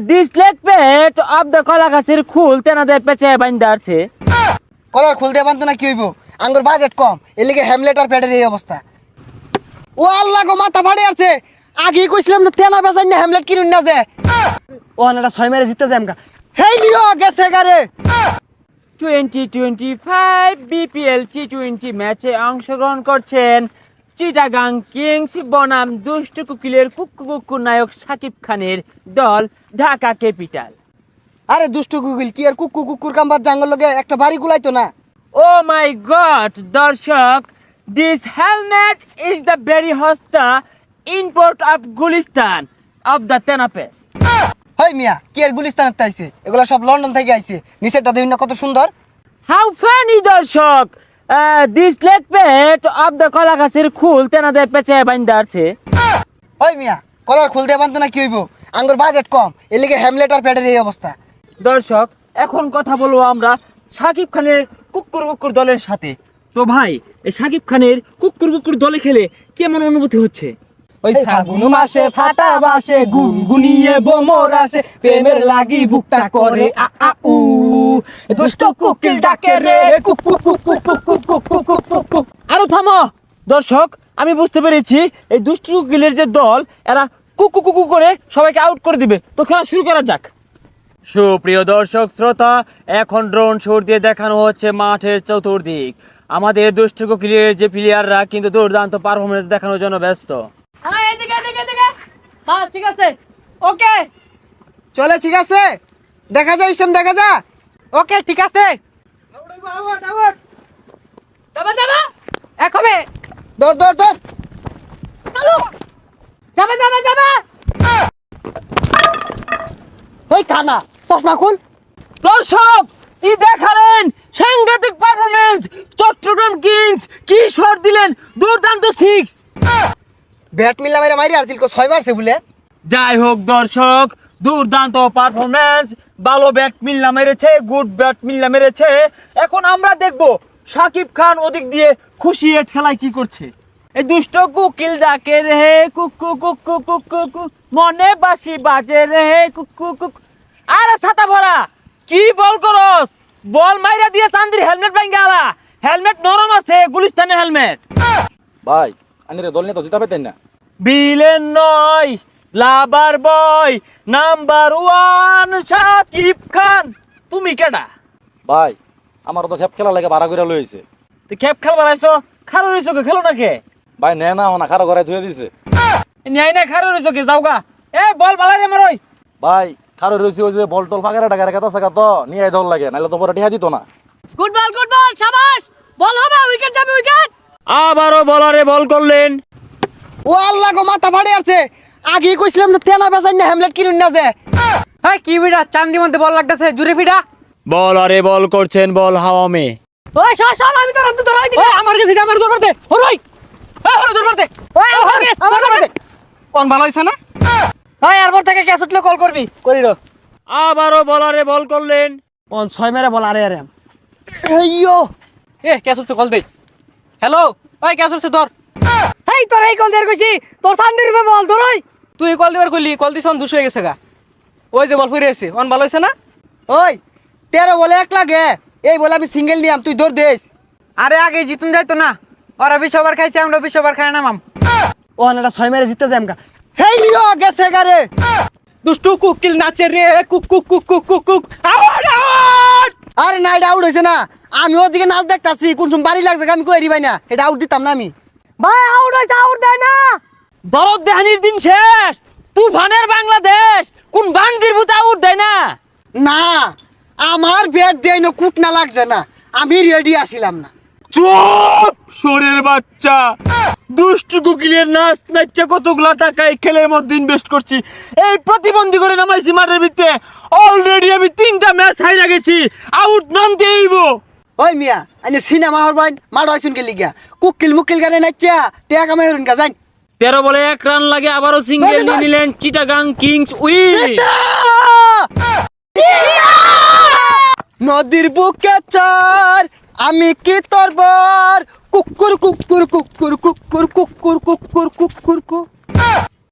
This leg pet of the কলা গাছের খুল তেনাদের পেঁচে বাইন্দা আছে। কলার খুলতে পারতো না কি হইব, আঙ্গুর বাজেট কম, এর লিগে হ্যামলেট আর প্যাডের এই অবস্থা। ও আল্লাহ গো, মাথা ফাড়ে আছে। আগেই কইছিলাম যে তেনা বেচাই না হ্যামলেট কিনুন না যে। ও এটা 6 মেরে জিততে যায় আমকা। হেই লিও গেছে গারে। 2025 বিপিএল টি20 ম্যাচে অংশগ্রহণ করছেন চিটাগাং কিংস বনাম দুষ্ট কুকিলের কুক্কু নায়ক শাকিব খানের দল ঢাকা ক্যাপিটাল। আরে দুষ্টু গুগল কি আর কুকুর কাম্বার জাঙ্গল লগে একটা বাড়ি গুলাইতো না। ও মাই গড দর্শক, this helmet is the very হস্তা import of Gulistan of the তেনাপেস। হেই মিয়া, কি আর গুলিস্তানের তাইছে, এগুলা সব লন্ডন থেকে আইছে। নিচেরটা দেখুন না কত সুন্দর। হাউ ফানি দর্শক, this leg pet of the কলা গাছের খুল তেনাদের পেঁচে বাইন্দা আছে। ওই মিয়া, কলার খুলতে পারতো না কি হইব, আঙ্গুর বাজেট কম, এর লিগে হ্যামলেট আর প্যাডের এই অবস্থা। দর্শক, এখন কথা বলবো আমরা শাকিব খানের কুকুর দলের সাথে। তো ভাই, এই শাকিব খানের কুকুর দলে খেলে কেমন অনুভূতি হচ্ছে? ওই ফাগুন মাসে ফাটা বাসে গুনগুনিয়ে বোমর আসে, প্রেমের লাগি বুকটা করে আ আ উ, দুষ্ট কুকিল ডাকে রে cook cook cook cook cook cook cook cook cook cook cook. আরো থামো দর্শক, আমি বুঝতে পেরেছি এই দুষ্টু কুকিলের যে দল, এরা কুকু করে সবাইকে আউট করে দিবে। তো খেলা শুরু করা যাক। সুপ্রিয় দর্শক শ্রোতা, এখন ড্রোন শট দিয়ে দেখানো হচ্ছে মাঠের চতুর্দিক। আমাদের দুষ্টু কুকিলের যে প্লেয়াররা কিন্তু দুর্দান্ত পারফরমেন্স দেখানোর জন্য ব্যস্ত। বাস ঠিক আছে, ওকে চলে, ঠিক আছে, দেখা যায় ইসম, দেখা যা। ওকে ঠিক আছে, যাবা যাবা একবে দৌড় দৌড় দৌড়। চালু, যাবা যাবা যাবা। ওই কানা, চশমা খুল। দর্শক, কি দেখালেন সাংঘাতিক পারফরমেন্স! চট্টগ্রাম কিংস কি শট দিলেন, দুর্দান্ত 6। ব্যাট মিল্লা মেরে মারি আসছিল, 6 মারছে বলে। যাই হোক দর্শক, দুর্দান্ত পারফরমেন্স, ভালো ব্যাট মিল্লা মেরেছে, গুড ব্যাট মিল্লা মেরেছে। এখন আমরা দেখব শাকিব খান ওদিক দিয়ে খুশি এ ঠেলায় কি করছে। এই দুষ্ট কুকিল ডাকে রে কুকু কুকু কুকু কুক, মনে বাসি বাজে রে কুকু কুক। আরে ছাতা ভরা, কি বল করস? বল মাইরা দিয়ে চান্দির হেলমেট ভাঙ্গা আলা। হেলমেট নরম আছে, গুলিস্তানের হেলমেট। ভাই আনিরে দল নিয়ে তো জিতা পেতেন না। বিলেন নয়, লাভার বয় নাম্বার 1 শাকিব খান। তুমি কেডা? ভাই আমার তো খেপ খেলা লাগে ভাড়া করে লইছে। তুই খেপ খেল বানাইছো, খারো রইছো কে? খেলো না কে? ভাই নে না না খারো করে ধুয়ে দিছে। ন্যায় না খারো রইছো কে? যাওগা। এ বল বালাই রে মারই। ভাই খারো রইছে ওই যে বল টল ফাঁকা টাকা রেখা থাকা তো নিয়ে দল লাগে, নাহলে তো পরে টিহা দিত না। গুড বল শাবাশ, বল হবে, উইকেট যাবে উইকেট। আবারও বলারে বল করলেন। ও আল্লাহ গো, মাথা ফাড়ে আছে। আগেই কইছিলাম যে তেনা বেচাই না হ্যামলেট কিনুন না যে। এই কি বিড়া চান্দি মধ্যে বল লাগতেছে, জুরে ফিডা। বলারে বল করছেন, বল হাওয়া মে। ওই শাল আমি তোর ধরাই দিই। আমার কাছে আমার দরবার দে, হরই হরই দরবার দে। ওই আমার দরবার দে। কোন ভালো হইছে না? ওই এরপর থেকে ক্যাচ উঠলে কল করবি, করিল। আবারও বলারে বল করলেন। কোন 6 মেরে বল। আরে আরে এইয়ো, এ ক্যাচ উঠছে, কল দে। হ্যালো, ওই ক্যাচ উঠছে ধর। এই তোর এই কল দের কইছি, তোর চান্দির উপরে বল ধরই। তুই কল দিবার কইলি, কল দিছ অন 200 হয়ে গেছে গা। ওই যে বল ফিরে এসে অন ভালো হইছে না? ওই 13 বলে 1 লাগে, এই বলে আমি সিঙ্গেল নিয়াম, তুই দৌড় দেস। আরে আগে জিতুন যাইতো না, ওরা 20 ওভার খাইছে, আমরা 20 ওভার খাই নামাম। ও এটা 6 মেরে জিততে যায় আমকা। হেই লিও গেছে গারে। দুষ্টু কুকিল নাচে রে cook cook cook cook cook cook. Out out. আরে না, এটা আউট হইছে না। আমি ওদিকে নাচ দেখতাছি, কোন সময় বাড়ি লাগছে আমি কই ভাই না, এটা আউট দিতাম না আমি। ভাই আউট হইছে, আউট দেয় না। দরদ দেহানির দিন শেষ, তুফানের বাংলাদেশ কোন বান্দির ভূত আউট দেয় না। না, আমার ব্যাট দেয় না, কুট না লাগছে না, আমি রেডি আসিলাম না। চুপ শোরের বাচ্চা! দুষ্টু কুকিলের নাচ নাচছে কতগুলা টাকা এই খেলের মধ্যে ইনভেস্ট করছি, এই প্রতিবন্ধী করে নামাইছি মাঠের ভিতরে। অলরেডি আমি 3টা ম্যাচ হাইরা গেছি, আউট নন দেইব। ওই মিয়া, আইনে সিনেমা হর বাইন মার হইছুন কে লিগা, কুকিল মুকিল গানে নাচা টেকা কামাই হরুন গা যাই। 13 বলে 1 রান লাগে, আবারও সিঙ্গেল নিয়ে নিলেন চিটাগাং কিংস উইন। নদীর বুকে চর, আমি কি তোর বর, কুকুর কুকুর কুকুর কুকুর কুকুর কুকুর কুকুর কুকুর।